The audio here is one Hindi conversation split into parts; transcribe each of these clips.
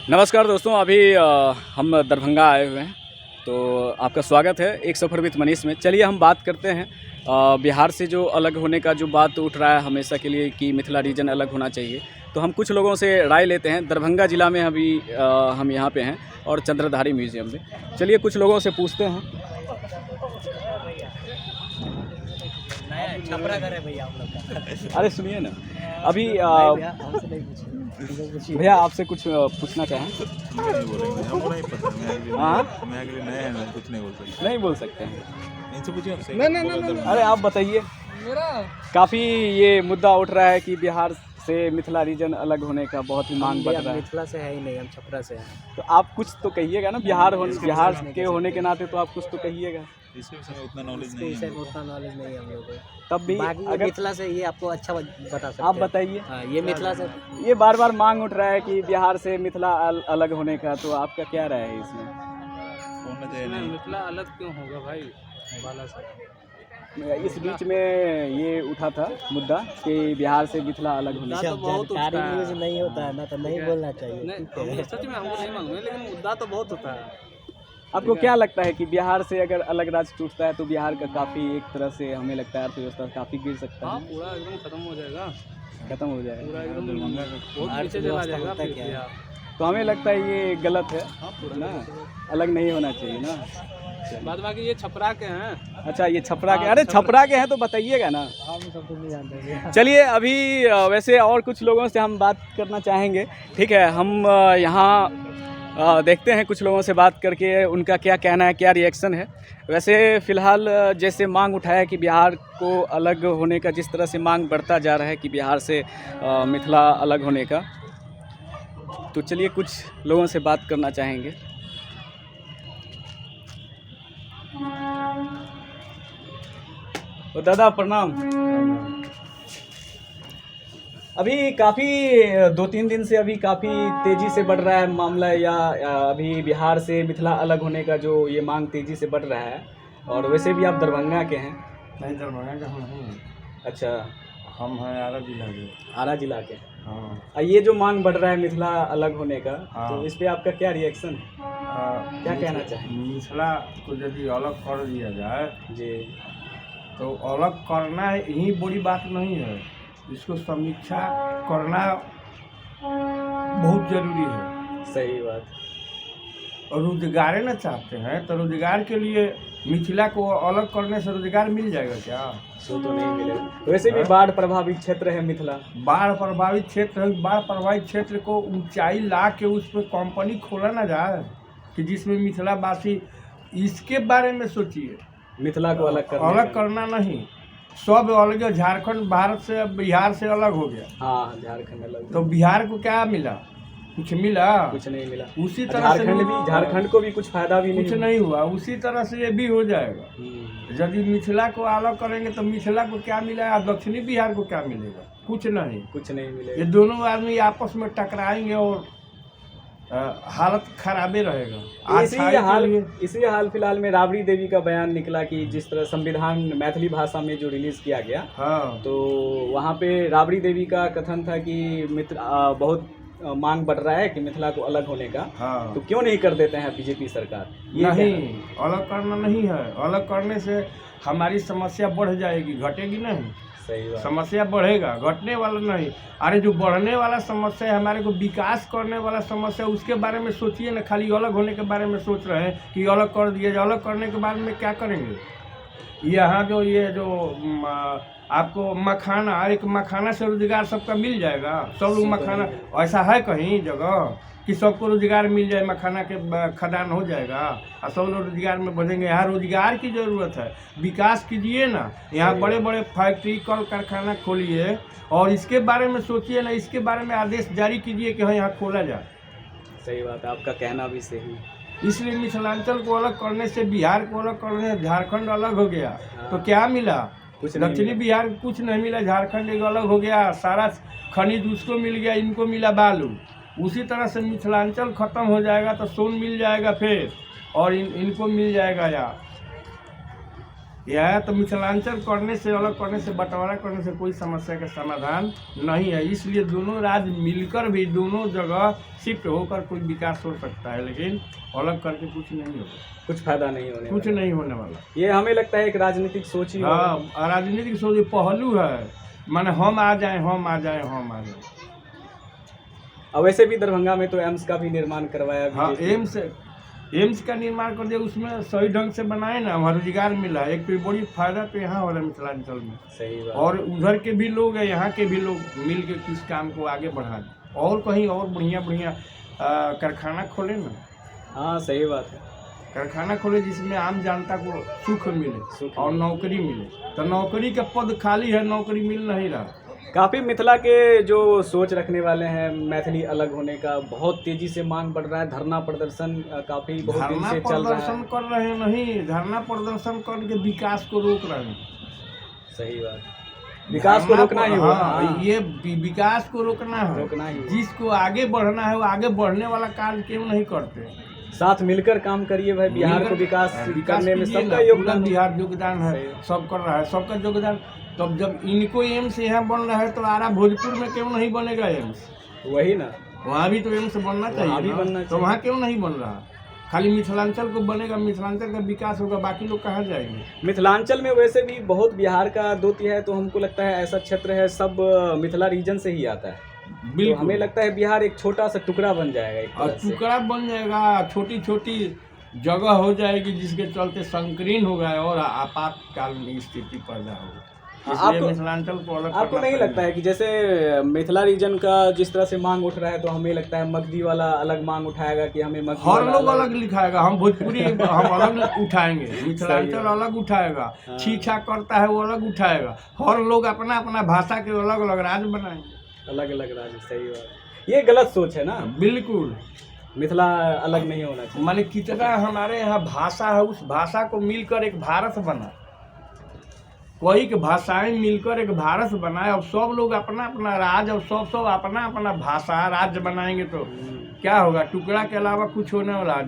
नमस्कार दोस्तों, अभी हम दरभंगा आए हुए हैं, तो आपका स्वागत है एक सफ़र विद मनीष में। चलिए हम बात करते हैं बिहार से जो अलग होने का जो बात उठ रहा है हमेशा के लिए कि मिथिला रीजन अलग होना चाहिए। तो हम कुछ लोगों से राय लेते हैं। दरभंगा ज़िला में अभी हम यहाँ पे हैं और चंद्रधारी म्यूज़ियम में। चलिए कुछ लोगों से पूछते हैं। छपरा घर है भैया हम लोग का। अरे सुनिए ना, अभी भैया आपसे कुछ पूछना चाहें? नहीं बोलेंगे, हमको नहीं पता। मैं अगले नए हैं, मैं कुछ नहीं बोल सकता। नहीं बोल सकते हैं। इनसे पूछिए आपसे। नहीं। अरे आप बताइए। काफ़ी ये मुद्दा उठ रहा है कि बिहार से मिथिला रीजन अलग होने का बहुत ही मांग बढ़ रहा है। मिथिला से है ही नहीं, हम छपरा से हैं। तो आप कुछ तो कहिएगा ना, बिहार के होने के नाते तो आप कुछ तो कहिएगा। इसके विषय में उतना नॉलेज इसके नहीं विषय है। में उतना नॉलेज नहीं है हम लोग को। तब भी बाकी अगर मिथिला से ये आपको अच्छा बता सकते आप हैं। बताइए। हाँ, ये मिथिला से ये बार बार मांग उठ रहा है कि बिहार से मिथिला अलग होने का, तो आपका क्या राय है इसमें? होना चाहिए नहीं। मिथिला अलग क्यों होगा भाई? बाला साहब इस बीच में ये उठा था मुद्दा कि बिहार से मिथिला अलग होने का। तो बहुत जानकारी उठता है। न्यूज नहीं होता है ना, तो नहीं बोलना चाहिए। नहीं, ठीक है। हम सच में हमको नहीं मालूम है, लेकिन मुद्दा तो बहुत होता है। आपको क्या लगता है कि बिहार से अगर अलग राज्य टूटता है तो बिहार का काफ़ी एक तरह से हमें लगता है अर्थव्यवस्था काफ़ी गिर सकता हाँ, है, पूरा एकदम खत्म हो जाएगा। खत्म हो जाएगा। पूरा एकदम दरभंगा बहुत नीचे चला जाएगा होता फिर क्या है? बिहार। तो हमें लगता है ये गलत है हाँ, पूरा ना, अलग नहीं होना चाहिए ना। बाद बाकी ये छपरा के हैं। अच्छा, ये छपरा के, अरे छपरा के हैं तो बताइएगा ना। हम सब कुछ नहीं जानते। चलिए अभी वैसे और कुछ लोगों से हम बात करना चाहेंगे। ठीक है, हम यहाँ देखते हैं कुछ लोगों से बात करके उनका क्या कहना है, क्या रिएक्शन है। वैसे फ़िलहाल जैसे मांग उठाया कि बिहार को अलग होने का, जिस तरह से मांग बढ़ता जा रहा है कि बिहार से मिथिला अलग होने का, तो चलिए कुछ लोगों से बात करना चाहेंगे। तो दादा प्रणाम। अभी काफ़ी 2-3 दिन से अभी काफ़ी तेज़ी से बढ़ रहा है मामला, या अभी बिहार से मिथिला अलग होने का जो ये मांग तेज़ी से बढ़ रहा है। और वैसे भी आप दरभंगा के हैं। नहीं, दरभंगा का हम नहीं। अच्छा, हम हैं आरा जिला के। आरा जिला के। हाँ। ये जो मांग बढ़ रहा है मिथिला अलग होने का, हाँ। तो इस पे आपका क्या रिएक्शन है? क्या कहना चाहेंगे? मिथिला को यदि अलग कर दिया जाए जी तो अलग करना ही बड़ी बात नहीं है, इसको समीक्षा करना बहुत जरूरी है। सही बात। और रोजगार न चाहते हैं तो रोजगार के लिए मिथिला को अलग करने से रोजगार मिल जाएगा क्या? सो तो नहीं मिलेगा। वैसे भी बाढ़ प्रभावित क्षेत्र है मिथिला। बाढ़ प्रभावित क्षेत्र है, बाढ़ प्रभावित क्षेत्र को ऊंचाई ला के उस पर कंपनी खोला ना जाए कि जिसमें मिथिला वासी, इसके बारे में सोचिए। मिथिला को अलग करना नहीं, सब अलग है। झारखंड भारत से, बिहार से अलग हो गया। हाँ, झारखंड अलग। तो बिहार को क्या मिला? कुछ मिला? कुछ नहीं मिला। उसी तरह से झारखंड को भी कुछ फायदा भी कुछ नहीं हुआ। उसी तरह से ये भी हो जाएगा। यदि मिथिला को अलग करेंगे तो मिथिला को क्या मिलेगा, दक्षिणी बिहार को क्या मिलेगा? कुछ नहीं मिलेगा। ये दोनों आदमी आपस में टकराएंगे और हालत खराबे रहेगा। इसी हाल फिलहाल में राबड़ी देवी का बयान निकला कि जिस तरह संविधान मैथिली भाषा में जो रिलीज किया गया, हाँ, तो वहाँ पे राबड़ी देवी का कथन था कि बहुत मांग बढ़ रहा है कि मिथिला को अलग होने का। हाँ। तो क्यों नहीं कर देते हैं बीजेपी सरकार? नहीं, अलग करना नहीं है। अलग करने से हमारी समस्या बढ़ जाएगी, घटेगी नहीं। सही बात। समस्या बढ़ेगा, घटने वाला नहीं। अरे जो बढ़ने वाला समस्या है, हमारे को विकास करने वाला समस्या, उसके बारे में सोचिए ना। खाली अलग होने के बारे में सोच रहे हैं कि अलग कर दिया जाए। अलग करने के बाद में क्या करेंगे? यहाँ जो आपको मखाना, एक मखाना से रोजगार सबका मिल जाएगा। सब लोग मखाना, ऐसा है कहीं जगह कि सबको रोजगार मिल जाए, मखाना के खदान हो जाएगा और सब लोग रोजगार में बढ़ेंगे? यहाँ रोजगार की ज़रूरत है। विकास कीजिए ना, यहाँ बड़े बड़े फैक्ट्री, कल कारखाना खोलिए और इसके बारे में सोचिए ना। इसके बारे में आदेश जारी कीजिए कि हाँ, यहाँ खोला जाए। सही बात है, आपका कहना भी सही। इसलिए मिथिलांचल को अलग करने से, बिहार को अलग करने से झारखंड अलग हो गया। तो क्या मिला? दक्षिणी बिहार को कुछ नहीं मिला। झारखंड एक अलग हो गया, सारा खनिज उसको मिल गया, इनको मिला बालू। उसी तरह से मिथिलांचल खत्म हो जाएगा तो सोन मिल जाएगा फिर, और इनको मिल जाएगा यार। यह तो मिथिलांचल करने से, अलग करने से, बंटवारा करने से कोई समस्या का समाधान नहीं है। इसलिए दोनों राज्य मिलकर भी दोनों जगह शिफ्ट होकर कोई विकास हो सकता है, लेकिन अलग करके कुछ नहीं होगा, कुछ फायदा नहीं होने कुछ वाला। नहीं होने वाला। ये हमें लगता है एक राजनीतिक सोच ही होगा। हाँ, राजनीतिक सोच पहलू है, माने हम आ जाए, हम आ जाए, हम आ जाए। और वैसे भी दरभंगा में तो एम्स का भी निर्माण करवाया हाँ, बीजेपी। एम्स का निर्माण कर दिया, उसमें सही ढंग से बनाए ना, वहाँ रोजगार मिला। एक तो बड़ी फायदा तो यहाँ हो रहा है मिथिलांचल में, सही बात। और उधर के भी लोग हैं, यहाँ के भी लोग मिल के किस काम को आगे बढ़ा दें, और कहीं और बढ़िया बढ़िया कारखाना खोले ना, हाँ सही बात है। कारखाना खोले जिसमें आम जनता को सुख मिले और नौकरी मिले। तो नौकरी का पद खाली है, नौकरी मिल नहीं रहा। काफ़ी मिथिला के जो सोच रखने वाले हैं मैथिली अलग होने का, बहुत तेजी से मांग बढ़ रहा है। धरना प्रदर्शन काफ़ी बहुत दिन धरना से चल रहा प्रदर्शन है। कर रहे नहीं, धरना प्रदर्शन करके विकास को रोक रहे हैं। सही बात, विकास को रोकना ही होगा। हाँ, हाँ, ये विकास को रोकना है, रोकना ही। जिसको आगे बढ़ना है वो आगे बढ़ने वाला कार्य क्यों नहीं करते। साथ मिलकर काम करिए भाई, बिहार को विकास करने में कीजिए सबका ना, योगदान पूरा बिहार योगदान है, सही। सब कर रहा है, सबका योगदान। तब जब इनको एम्स यहाँ बन रहा है तो आरा भोजपुर में क्यों नहीं बनेगा एम्स? वही ना, वहाँ भी तो एम्स बनना चाहिए वहाँ भी ना। बनना तो चाहिए। वहाँ क्यों नहीं बन रहा? खाली मिथिलांचल को बनेगा, मिथिलांचल का विकास होगा, बाकी लोग कहाँ जाएंगे? मिथिलांचल में वैसे भी बहुत बिहार का दोती है, तो हमको लगता है ऐसा क्षेत्र है सब मिथिला रीजन से ही आता है। तो बिल्कुल, हमें लगता है बिहार एक छोटा सा टुकड़ा बन जाएगा एक और तरह से। टुकड़ा बन जाएगा, छोटी छोटी जगह हो जाएगी, जिसके चलते संकीर्ण हो गया और आपातकाल में स्थिति पैदा होगी। इसलिए आपको- मिथिलांचल को अलग आपको करना नहीं चाहिए। लगता है कि जैसे मिथिला रीजन का जिस तरह से मांग उठ रहा है, तो हमें लगता है मगधी वाला अलग मांग उठाएगा कि हमें मगधी हर वाला लोग अलग लिखाएगा, हम भोजपुरी हम अलग उठाएंगे, मिथिलांचल अलग उठाएगा, हाँ। छीछा करता है वो अलग उठाएगा। हर लोग अपना अपना भाषा के अलग अलग राज्य बनाएंगे। अलग अलग राज्य। सही बात, ये गलत सोच है ना। बिल्कुल, मिथिला अलग नहीं होना चाहिए। माने कितना हमारे यहाँ भाषा है, उस भाषा को मिलकर एक भारत बना, कई के भाषाएं मिलकर एक भारत बनाए। अब सब लोग अपना अपना राज्य और सब अपना अपना भाषा राज्य बनाएंगे तो क्या होगा? टुकड़ा के अलावा कुछ होने वाला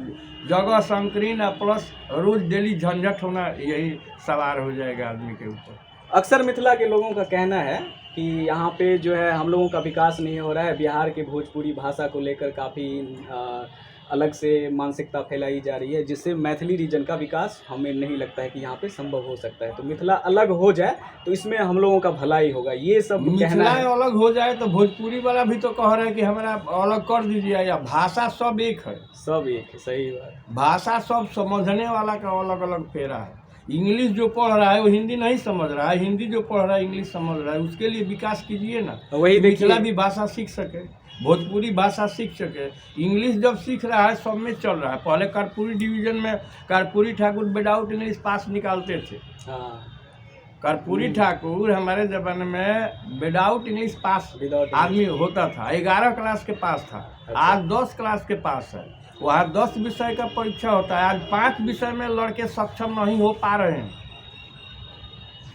जगह संकीर्ण प्लस रोज डेली झंझट होना, यही सवार हो जाएगा आदमी के ऊपर। अक्सर मिथिला के लोगों का कहना है कि यहाँ पे जो है हम लोगों का विकास नहीं हो रहा है। बिहार के भोजपुरी भाषा को लेकर काफ़ी अलग से मानसिकता फैलाई जा रही है, जिससे मैथिली रीजन का विकास हमें नहीं लगता है कि यहाँ पे संभव हो सकता है। तो मिथिला अलग हो जाए तो इसमें हम लोगों का भला ही होगा, ये सब कहना मिथिला है। अलग हो जाए तो भोजपुरी वाला भी तो कह रहा है कि हमारा अलग कर दीजिए, या भाषा सब एक है, सब एक है। सही बात। भाषा सब समझने वाला का अलग अलग फेरा है। इंग्लिश जो पढ़ रहा है वो हिंदी नहीं समझ रहा है, हिंदी जो पढ़ रहा है इंग्लिश समझ रहा है, उसके लिए विकास कीजिए ना। वही देखिए, मिथिला भी भाषा सीख सके, भोजपुरी भाषा सीख सके। इंग्लिश जब सीख रहा है सब में चल रहा है। पहले कर्पूरी डिवीजन में कर्पूरी ठाकुर विदाउट इंग्लिश पास निकालते थे। हाँ, कर्पूरी ठाकुर हमारे जमाने में विदाउट इंग्लिश पास Without आदमी होता था, 11 क्लास के पास था। आज 10 क्लास के पास है। वहाँ 10 विषय का परीक्षा होता है, आज 5 विषय में लड़के सक्षम नहीं हो पा रहे हैं।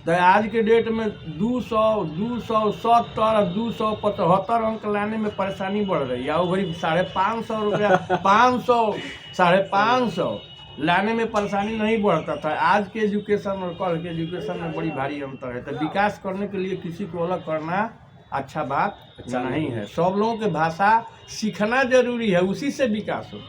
तो आज के डेट में 270 275 अंक लाने में परेशानी बढ़ रही है। वो गरीब 550 रुपया 500 550 लाने में परेशानी नहीं बढ़ता था। आज के एजुकेशन और कल के एजुकेशन में बड़ी भारी अंतर है। तो विकास करने के लिए किसी को अलग करना अच्छा बात नहीं है। सब लोगों के भाषा सीखना जरूरी है, उसी से विकास हो।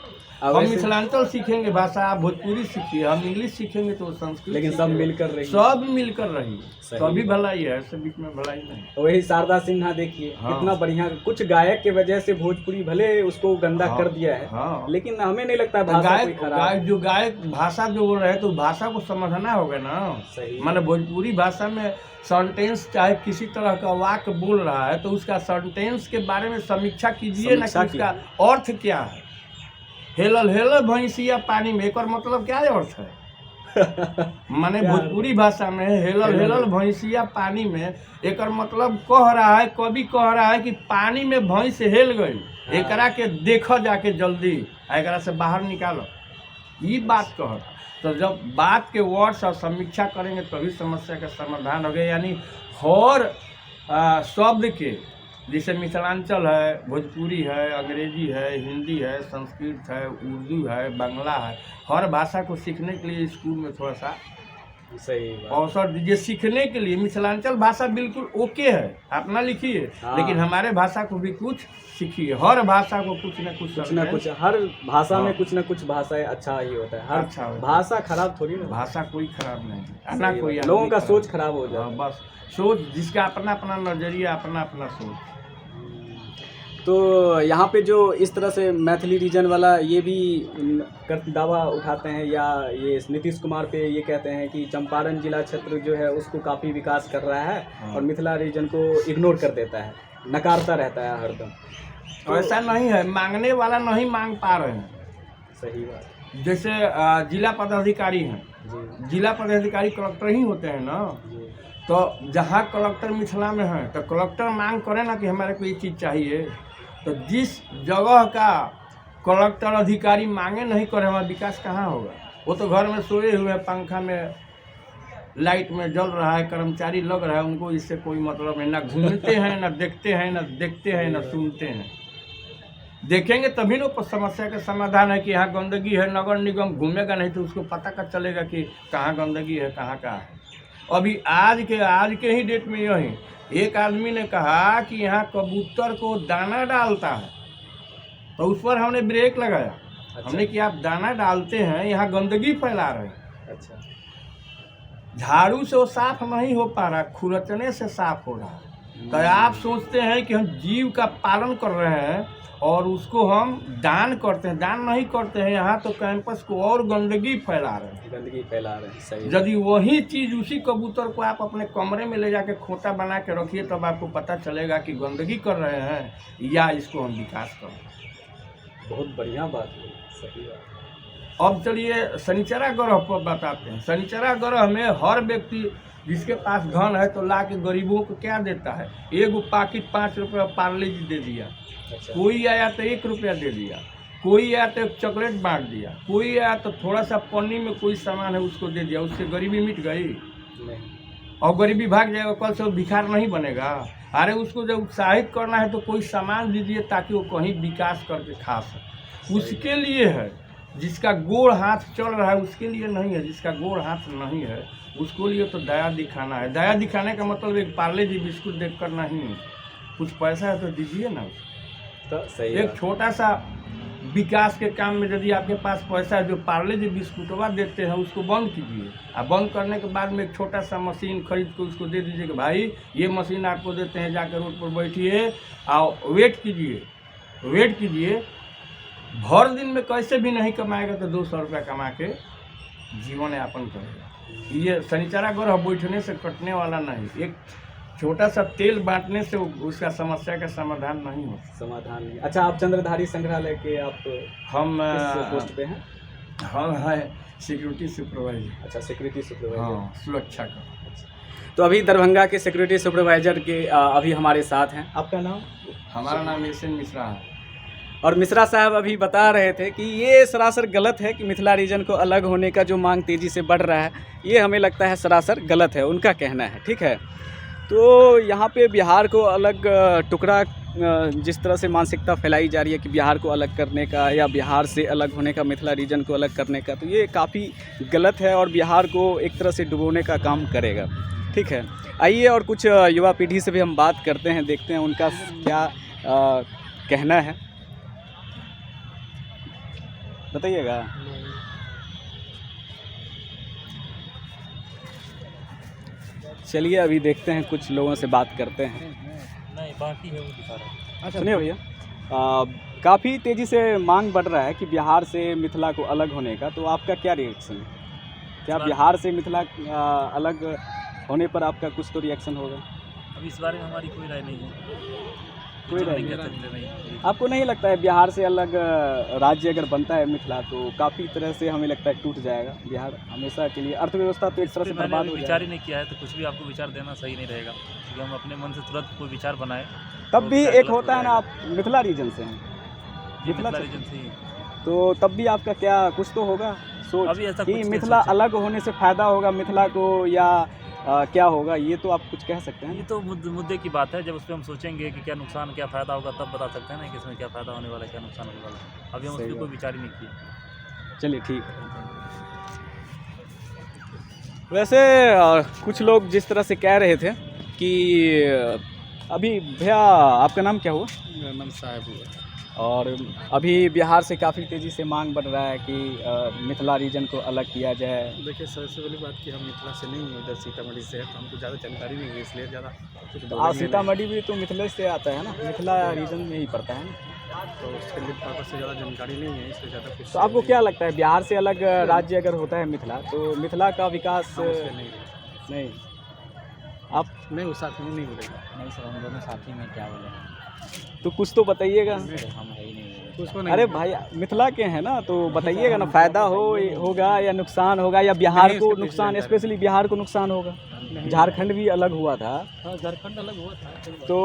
अब हम ऐसे- मिथिलांचल सीखेंगे भाषा, आप भोजपुरी सीखिए, हम इंग्लिश सीखेंगे तो संस्कृत लेकिन सब सीखेंगे। मिलकर रही। सब मिलकर रही, सही तभी बात। भलाई है, ऐसे बीच में भलाई नहीं। वही शारदा सिन्हा देखिए, हाँ। कितना बढ़िया। कुछ गायक के वजह से भोजपुरी भले उसको गंदा हाँ, कर दिया है, हाँ। लेकिन हमें नहीं लगता है तो भाषा कोई गायक खराब है। गायक भाषा जो बोल रहे हैं तो भाषा को समझना होगा ना। सही। माने भोजपुरी भाषा में सेंटेंस चाहे किसी तरह का वाक्य बोल रहा है तो उसका सेंटेंस के बारे में समीक्षा कीजिए ना, कि समीक्षा उसका अर्थ क्या है। हेलल हेलल भैंसिया पानी में, एक मतलब क्या अर्थ है? माने क्या? भोजपुरी भाषा में हेलल हेलल भैंसिया पानी में, एक मतलब कह रहा है, कवि कह रहा है कि पानी में भैंस हेल गई, एकरा के देखो जाके जल्दी, एकरा से बाहर निकालो, ये बात कह रहा। तो जब बात के वर्ड्स और समीक्षा करेंगे तभी समस्या का समाधान हो गया। यानी हर शब्द के, जैसे मिथिलांचल है, भोजपुरी है, अंग्रेजी है, हिंदी है, संस्कृत है, उर्दू है, बांग्ला है, हर भाषा को सीखने के लिए स्कूल में थोड़ा सा सही बात। अवसर दीजिए सीखने के लिए। मिथिलांचल भाषा बिल्कुल ओके है, अपना लिखिए, हाँ। लेकिन हमारे भाषा को भी कुछ सीखिए। हर भाषा को कुछ न कुछ कुछ ना कुछ हर भाषा में हाँ। कुछ ना कुछ भाषाएं अच्छा ही होता है। हर अच्छा होता है। भाषा खराब थोड़ी ना। भाषा कोई खराब नहीं है, ना सही कोई बात। आदमी लोगों का खराब सोच है। खराब हो जाता हाँ, है। बस सोच, जिसका अपना अपना नजरिया, अपना अपना सोच। तो यहाँ पे जो इस तरह से मैथिली रीजन वाला ये भी दावा उठाते हैं, या ये नीतीश कुमार पे ये कहते हैं कि चंपारण जिला क्षेत्र जो है उसको काफ़ी विकास कर रहा है हाँ। और मिथिला रीजन को इग्नोर कर देता है, नकारता रहता है हरदम। तो ऐसा नहीं है, मांगने वाला नहीं मांग पा रहे हैं। सही बात। जैसे जिला पदाधिकारी हैं, जी जिला पदाधिकारी कलेक्टर ही होते हैं ना। जी। तो जहाँ कलेक्टर मिथिला में है तो कलेक्टर मांग करे ना कि हमारे को ये चीज़ चाहिए। तो जिस जगह का कलेक्टर अधिकारी मांगे नहीं करे, वहाँ विकास कहाँ होगा? वो तो घर में सोए हुए हैं, पंखा में लाइट में जल रहा है, कर्मचारी लग रहा है, उनको इससे कोई मतलब नहीं। ना घूमते हैं, ना देखते हैं, ना देखते हैं, ना सुनते हैं। देखेंगे तभी ना समस्या का समाधान है कि यहाँ गंदगी है। नगर निगम घूमेगा नहीं तो उसको पता कर चलेगा कि कहाँ गंदगी है, कहाँ का है। अभी आज के ही डेट में यही एक आदमी ने कहा कि यहाँ कबूतर को दाना डालता है, तो उस पर हमने ब्रेक लगाया। हमने कि आप दाना डालते हैं, यहाँ गंदगी फैला रहे हैं। अच्छा। झाड़ू से वो साफ नहीं हो पा रहा, खुरचने से साफ हो रहा है। तो आप सोचते हैं कि हम जीव का पालन कर रहे हैं और उसको हम दान करते हैं। दान नहीं करते हैं, यहाँ तो कैंपस को और गंदगी फैला रहे हैं। गंदगी फैला रहे हैं। सही। यदि वही चीज़ उसी कबूतर को आप अपने कमरे में ले जाके खोता बना के रखिए, तब आपको पता चलेगा कि गंदगी कर रहे हैं या इसको हम विकास कर रहे हैं। बहुत बढ़िया बात है। सही बात। अब चलिए शनिचरा ग्रह पर बताते हैं। शनिचरा ग्रह में हर व्यक्ति जिसके पास धन है तो ला के गरीबों को क्या देता है? एगो पैकेट 5 रुपये पार्ले जी दे दिया। अच्छा। कोई आया तो 1 रुपया दे दिया, कोई आया तो एक चॉकलेट बांट दिया, कोई आया तो थोड़ा सा पन्नी में कोई सामान है उसको दे दिया। उससे गरीबी मिट गई नहीं। और गरीबी भाग जाएगा, कल से वो भिखार नहीं बनेगा। अरे उसको जब उत्साहित करना है तो कोई सामान दीजिए ताकि वो कहीं विकास करके खा सके। उसके लिए है। जिसका गोड़ हाथ चल रहा है उसके लिए नहीं है। जिसका गोड़ हाथ नहीं है उसको लिए तो दया दिखाना है। दया दिखाने का मतलब एक पार्ले जी बिस्कुट देकर नहीं, कुछ पैसा है तो दीजिए ना। तो सही एक बात। छोटा सा विकास के काम में यदि आपके पास पैसा है, जो पार्ले जी बिस्कुटवा देते हैं उसको बंद कीजिए। और बंद करने के बाद में एक छोटा सा मशीन खरीद के उसको दे दीजिए कि भाई ये मशीन आपको देते हैं, जाकर रोड पर बैठिए और वेट कीजिए। भर दिन में कैसे भी नहीं कमाएगा तो 200 रुपया कमा के जीवन यापन करेगा। ये शनिचरा ग्रह बैठने से कटने वाला नहीं। एक छोटा सा तेल बांटने से उसका समस्या का समाधान नहीं होता। समाधान नहीं। अच्छा, आप चंद्रधारी संग्रहालय के आप हम किस पोस्ट पे हैं? हम है सिक्योरिटी सुपरवाइजर। अच्छा, सिक्योरिटी सुपरवाइजर। हाँ, सुरक्षा का। तो अभी दरभंगा के सिक्योरिटी सुपरवाइजर के अभी हमारे साथ हैं। आपका नाम? हमारा नाम एसएन मिश्रा है। और मिश्रा साहब अभी बता रहे थे कि ये सरासर गलत है कि मिथिला रीजन को अलग होने का जो मांग तेज़ी से बढ़ रहा है, ये हमें लगता है सरासर गलत है, उनका कहना है। ठीक है, तो यहाँ पे बिहार को अलग टुकड़ा, जिस तरह से मानसिकता फैलाई जा रही है कि बिहार को अलग करने का या बिहार से अलग होने का, मिथिला रीजन को अलग करने का, तो ये काफ़ी गलत है और बिहार को एक तरह से डुबोने का काम करेगा। ठीक है, आइए और कुछ युवा पीढ़ी से भी हम बात करते हैं, देखते हैं उनका क्या कहना है। बताइएगा। चलिए अभी देखते हैं, कुछ लोगों से बात करते हैं। नहीं, बाकी है वो दिखा रहा है। सुनिए भैया, काफ़ी तेज़ी से मांग बढ़ रहा है कि बिहार से मिथिला को अलग होने का, तो आपका क्या रिएक्शन है? क्या बिहार से मिथिला अलग होने पर आपका कुछ तो रिएक्शन होगा? अब इस बारे में हमारी कोई राय नहीं है। कोई राय नहीं नहीं? कह सकते नहीं। आपको नहीं लगता है बिहार से अलग राज्य अगर बनता है मिथिला तो काफ़ी तरह से हमें लगता है टूट जाएगा बिहार हमेशा के लिए, अर्थव्यवस्था तो एक तरह से मैंने बर्बाद अभी हो विचार जाएगा। ही नहीं किया है, तो कुछ भी आपको विचार देना सही नहीं रहेगा, क्योंकि हम अपने मन से तुरंत कोई विचार बनाए तब तो भी विचार एक गलत होता हो है ना, आप मिथिला रीजन से हैं, मिथिला से- रीजन से ही। तो तब भी आपका क्या कुछ तो होगा सोच अभी ऐसा कि कुछ नहीं मिथिला सोचा। अलग होने से फ़ायदा होगा मिथिला को, या क्या होगा, ये तो आप कुछ कह सकते ये हैं। तो मुद्दे की बात है, जब उस पर हम सोचेंगे कि क्या नुकसान क्या फ़ायदा होगा तब बता सकते हैं ना कि इसमें क्या फ़ायदा होने वाला है, क्या नुकसान होने वाला है। अभी हम उस सही पर कोई बात। विचार ही नहीं किया। चलिए ठीक है। वैसे कुछ लोग जिस तरह से कह रहे थे कि अभी भैया आपका नाम क्या हुआ? मेरा नाम साहब हुआ। और अभी बिहार से काफ़ी तेज़ी से मांग बढ़ रहा है कि मिथिला रीजन को अलग किया जाए। देखिए सबसे पहली बात कि हम मिथिला से नहीं हैं, इधर सीतामढ़ी से है, तो हमको ज़्यादा जानकारी नहीं है, इसलिए ज़्यादा कुछ सीतामढ़ी भी तो मिथिला से आता है ना, मिथिला रीजन में ही पड़ता है ना, तो उसके लिए पर्पज से ज़्यादा जानकारी नहीं है, इसलिए ज़्यादा कुछ। तो आपको क्या लगता है बिहार से अलग राज्य अगर होता है मिथिला, तो मिथिला का विकास नहीं? आप नहीं उस साथ में नहीं बोलेगा। नहीं सर, हम दोनों साथी में क्या बोले, तो कुछ तो बताइएगा। हम है ही नहीं। उसको नहीं अरे भाई मिथिला के हैं ना, तो बताइएगा ना, फायदा होगा या नुकसान होगा, या बिहार को नुकसान, स्पेशली बिहार को नुकसान होगा। झारखंड भी अलग हुआ था, हाँ झारखंड अलग हुआ था, तो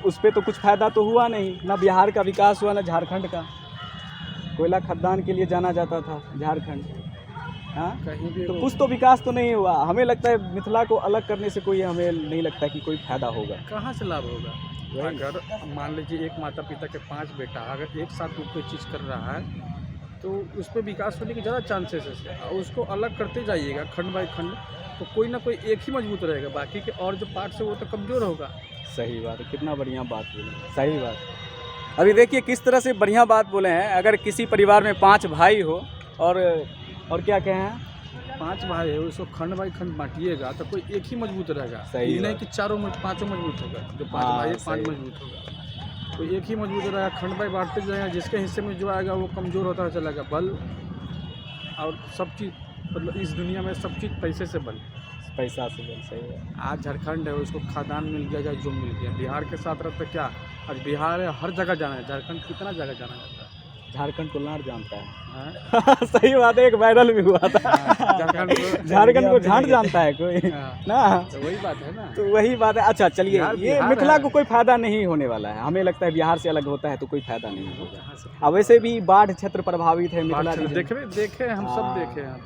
उस पर तो कुछ फायदा तो हुआ नहीं ना, बिहार का विकास हुआ ना झारखंड का। कोयला खदान के लिए जाना जाता था झारखंड, हाँ, कहीं भी तो कुछ तो विकास तो नहीं हुआ। हमें लगता है मिथिला को अलग करने से कोई, हमें नहीं लगता कि कोई फायदा होगा। कहाँ से लाभ होगा? अगर मान लीजिए एक माता पिता के 5 बेटा अगर एक साथ कोई चीज़ कर रहा है, तो उस पर विकास होने के ज़्यादा चांसेस है। और उसको अलग करते जाइएगा खंड बाई खंड, तो कोई ना कोई एक ही मजबूत रहेगा, बाकी के और जो पार्ट्स है वो तो कमज़ोर होगा। सही बात है, कितना बढ़िया बात बोले, सही बात। अभी देखिए किस तरह से बढ़िया बात बोले हैं। अगर किसी परिवार में 5 भाई हो और क्या कहें हैं, 5 भाई है, उसको खंड बाई खंड बांटिएगा तो कोई एक ही मजबूत रहेगा। सही ये नहीं बात। कि 5 मजबूत होगा, जो 5 हाँ, भाई है 5 सही। मजबूत होगा, तो एक ही मजबूत रहेगा। खंड बाई बांटते जाएगा, जिसके हिस्से में जो आएगा वो कमज़ोर होता चलेगा। बल और सब चीज़, मतलब इस दुनिया में सब चीज़ पैसे से बल, पैसा से बल, सही है। आज झारखंड है, उसको खादान मिल गया या जो मिल गया, बिहार के साथ रहता क्या, आज बिहार है, हर जगह जाना है, झारखंड कितना जगह जाना जाता है, झारखंड को लाड़ जानता है। हाँ? सही बात है, एक वायरल भी हुआ था। झारखंड को झांट जानता है कोई हाँ, ना, तो वही बात है ना। तो वही बात है। अच्छा चलिए, ये बिहार मिथिला है। को कोई फायदा नहीं होने वाला है, हमें लगता है बिहार से अलग होता है तो कोई फायदा नहीं होगा। कहाँ से? अब वैसे भी बाढ़ क्षेत्र प्रभावित है मिथिला रीजन। देखे हम सब हाँ। देखे हैं।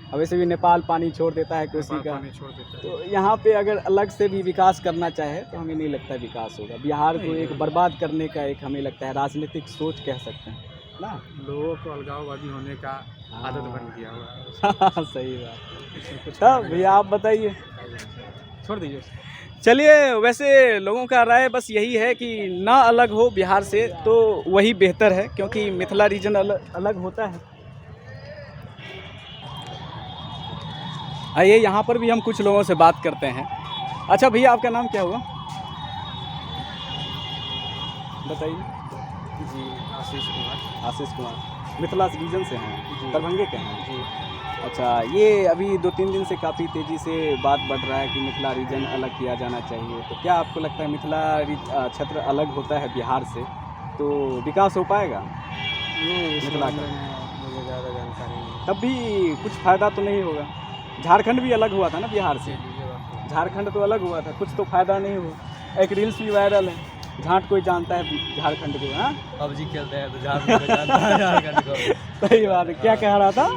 अब वैसे भी नेपाल पानी छोड़ देता है कोसी का, पानी छोड़ देते हैं। तो यहाँ पे अगर अलग से भी विकास करना चाहे तो हमें नहीं लगता विकास होगा। बिहार को एक बर्बाद करने का एक, हमें लगता है राजनीतिक सोच कह सकते हैं ना। लोगों को अलगाववादी होने का आदत बन गया हुआ है। सही बात। इसमें कुछ तब भैया आप बताइए। छोड़ दीजिए। चलिए, वैसे लोगों का राय बस यही है कि ना अलग हो बिहार से तो वही बेहतर है, क्योंकि मिथिला रीजन अलग होता है। आइए यहाँ पर भी हम कुछ लोगों से बात करते हैं। अच्छा भैया, आपका नाम क्या हुआ, बताइए। जी आशीष कुमार। आशीष कुमार, मिथिला रीजन से हैं, दरभंगे के हैं जी। अच्छा, ये अभी 2-3 दिन से काफ़ी तेज़ी से बात बढ़ रहा है कि मिथिला रीजन अलग किया जाना चाहिए, तो क्या आपको लगता है मिथिला क्षेत्र अलग होता है बिहार से तो विकास हो पाएगा? मिथिला का मुझे ज़्यादा जानकारी नहीं। तब भी कुछ फ़ायदा तो नहीं होगा। झारखंड भी अलग हुआ था ना बिहार से, झारखंड तो अलग हुआ था, कुछ तो फ़ायदा नहीं हुआ। एक रील्स भी वायरल है, झांट कोई जानता है झारखंड को, हाँ पबजी खेलते हैं तो झारखंड को जानता है, झारखंड को। सही बात है। क्या कह रहा था?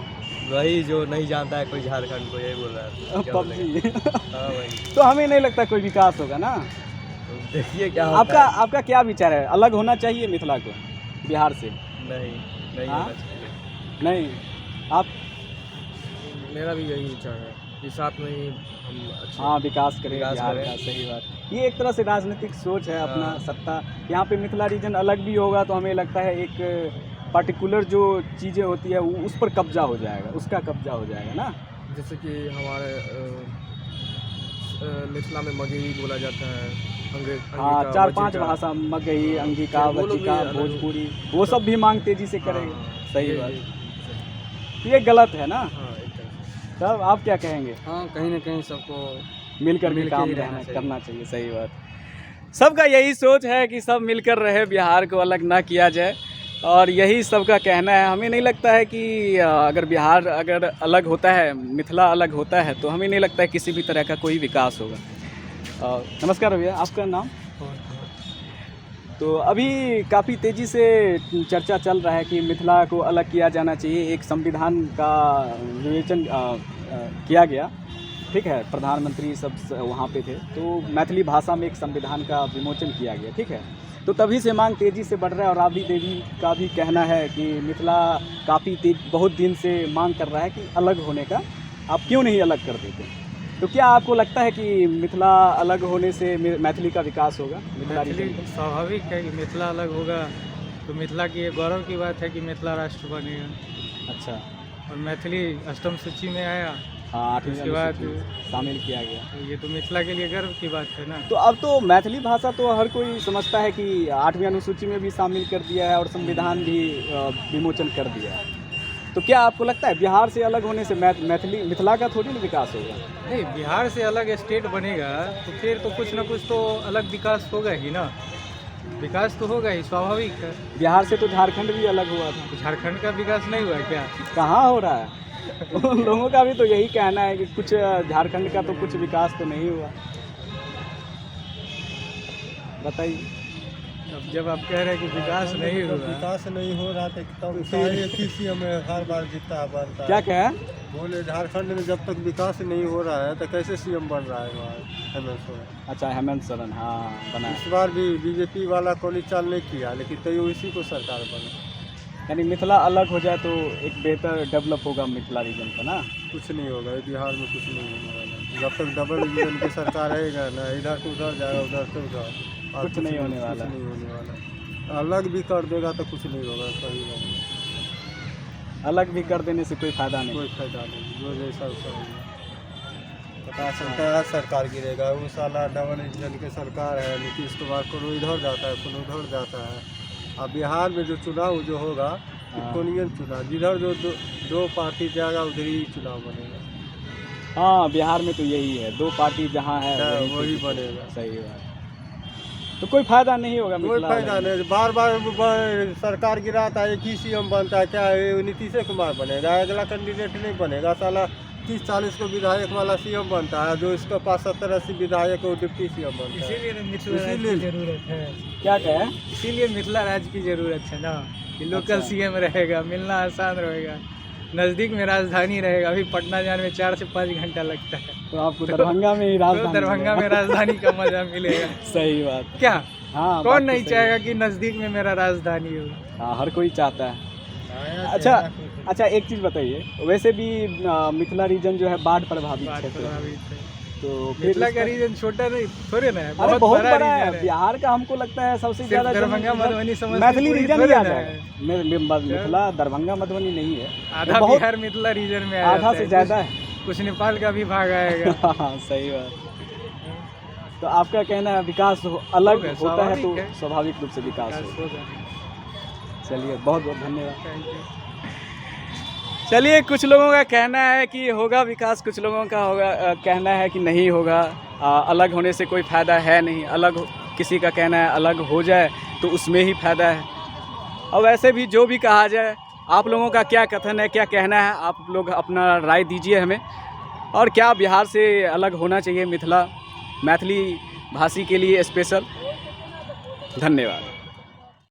वही जो नहीं जानता है कोई झारखंड को, यही बोल रहा है। क्या बोलेंगे? पबजी। हाँ भाई, तो हमें नहीं लगता कोई विकास होगा ना। तो देखिए क्या होता आपका क्या विचार है, अलग होना चाहिए मिथिला को बिहार से? है। नहीं हाँ? होना चाहिए। नहीं, आप? मेरा भी यही विचार है कि साथ में ही हम अच्छे हाँ, विकास करें विकास बिहार करें। का, सही बात। ये एक तरह से राजनीतिक सोच है अपना, हाँ। सत्ता। यहाँ पे मिथिला रीजन अलग भी होगा तो हमें लगता है एक पर्टिकुलर जो चीज़ें होती है वो उस पर कब्जा हो जाएगा, उसका कब्जा हो जाएगा ना। जैसे कि हमारे मिथिला में मगही बोला जाता है, हाँ, 4-5 भाषा, मगही, अंगिका, वो लोग भी वज्जिका, अलग- भोजपुरी, वो सब भी मांग तेजी से करेंगे। हाँ, सही बात। ये गलत है ना। हाँ एकदम। तब आप क्या कहेंगे? हाँ, कहीं ना कहीं सबको मिलकर के मिल के काम ही रहना चाहिए। करना चाहिए, सही बात। सबका यही सोच है कि सब मिलकर रहे, बिहार को अलग ना किया जाए, और यही सबका कहना है। हमें नहीं लगता है कि अगर बिहार अगर अलग होता है, मिथिला अलग होता है, तो हमें नहीं लगता है किसी भी तरह का कोई विकास होगा। नमस्कार भैया, आपका नाम? तो अभी काफ़ी तेज़ी से चर्चा चल रहा है कि मिथिला को अलग किया जाना चाहिए। एक संविधान का विवेचन किया गया, ठीक है, प्रधानमंत्री सब वहाँ पे थे, तो मैथिली भाषा में एक संविधान का विमोचन किया गया, ठीक है। तो तभी से मांग तेज़ी से बढ़ रहा है, और राबड़ी देवी का भी कहना है कि मिथिला काफ़ी बहुत दिन से मांग कर रहा है कि अलग होने का, आप क्यों नहीं अलग कर देते? तो क्या आपको लगता है कि मिथिला अलग होने से मैथिली का विकास होगा? मैथिली स्वाभाविक है कि मिथिला अलग होगा तो मिथिला की ये गौरव की बात है कि मिथिला राष्ट्र बनेगा। अच्छा, और मैथिली अष्टम सूची में आया, हाँ, उसके बाद शामिल किया गया। तो ये तो मिथिला के लिए गर्व की बात है ना। तो अब तो मैथिली भाषा तो हर कोई समझता है कि 8वीं अनुसूची में भी शामिल कर दिया है और संविधान भी विमोचन कर दिया है। तो क्या आपको लगता है बिहार से अलग होने से मिथिला का थोड़ी ना विकास होगा? नहीं, बिहार से अलग स्टेट बनेगा तो फिर तो कुछ ना कुछ तो अलग विकास होगा ही ना। विकास तो होगा ही, स्वाभाविक है। बिहार से तो झारखंड भी अलग हुआ था। झारखंड का विकास नहीं हुआ क्या? कहाँ हो रहा है? उन लोगों का भी तो यही कहना है कि कुछ झारखंड का तो कुछ विकास तो नहीं हुआ। बताइए। अब जब आप कह रहे हैं कि विकास नहीं हुआ, विकास नहीं हो रहा था तब सारे हमें हर बार जीतता है बनता है। क्या कहा? बोले झारखंड में जब तक विकास नहीं हो रहा है तो कैसे सीएम बन रहा है वहाँ हेमंत सोरेन। अच्छा, हेमंत सोरेन, हाँ, बना है। इस बार भी बीजेपी वाला कोई चाल नहीं किया, लेकिन तैयो इसी को सरकार बना। यानी मिथिला अलग हो जाए तो एक बेहतर डेवलप होगा मिथिला रीजन का ना? कुछ नहीं होगा बिहार में, कुछ नहीं होने वाला। जब तक डबल इंजन की सरकार रहेगा ना, इधर से उधर जाएगा, उधर से उधर, और कुछ नहीं होने वाला। कुछ नहीं होने वाला। अलग भी कर देगा तो कुछ नहीं होगा, सही है। अलग भी कर देने से कोई फायदा नहीं। कोई फायदा नहीं, जो जैसा उसका पता चलता है सरकार गिरेगा। वो साला डबल इंजन की सरकार है, नीतीश कुमार को इधर जाता है, को उधर जाता है। अब बिहार में जो चुनाव जो होगा कोनियन चुनाव, जिधर जो दो पार्टी जाएगा उधर ही चुनाव बनेगा। हाँ, बिहार में तो यही है, 2 पार्टी जहाँ है वही बनेगा। सही बात। तो कोई फायदा नहीं होगा कोई मिथिला फायदा नहीं। बार बार सरकार गिराता है, एक ही सीएम बनता है। क्या नीतीश कुमार बनेगा? अगला कैंडिडेट नहीं बनेगा। साला 30-40 को विधायक वाला सीएम बनता है, जो इसके पास 70-80 विधायक को डिप्टी सीएम बनता है। इसीलिए मिथिला राज्य की जरूरत है। क्या कहे? इसीलिए मिथिला राज्य की जरूरत है ना, कि लोकल सीएम रहेगा, मिलना आसान रहेगा, नज़दीक में राजधानी रहेगा। अभी पटना जाने में 4 से 5 घंटा लगता है, तो आपको दरभंगा में ही राजधानी तो दरभंगा में राजधानी का मजा मिलेगा। सही बात। क्या? हाँ, कौन नहीं चाहेगा कि नज़दीक में मेरा राजधानी हो? हाँ, हर कोई चाहता है। अच्छा, एक चीज़ बताइए, वैसे भी मिथिला रीजन जो है बाढ़ प्रभावित क्षेत्र है, तो फिर मिथिला का रीजन छोटा नहीं थोड़े ना है, अरे बहुत बड़ा रीजन है। बिहार का हमको लगता है सबसे ज़्यादा दरभंगा मधुबनी मैथिली रीजन ही आता है। मिथिला दरभंगा मधुबनी नहीं है, आधा बिहार मिथिला रीजन में आधा से ज़्यादा है। कुछ नेपाल का भी भाग आएगा। हाँ, सही बात। तो आपका कहना है विकास अलग होता है तो स्वाभाविक रूप से विकास होगा। चलिए, बहुत बहुत धन्यवाद। चलिए, कुछ लोगों का कहना है कि होगा विकास, कुछ लोगों का कहना है कि नहीं होगा। अलग होने से कोई फ़ायदा है नहीं। किसी का कहना है अलग हो जाए तो उसमें ही फ़ायदा है। और वैसे भी जो भी कहा जाए, आप लोगों का क्या कथन है, क्या कहना है, आप लोग अपना राय दीजिए हमें। और क्या बिहार से अलग होना चाहिए मैथिली भाषी के लिए स्पेशल? धन्यवाद।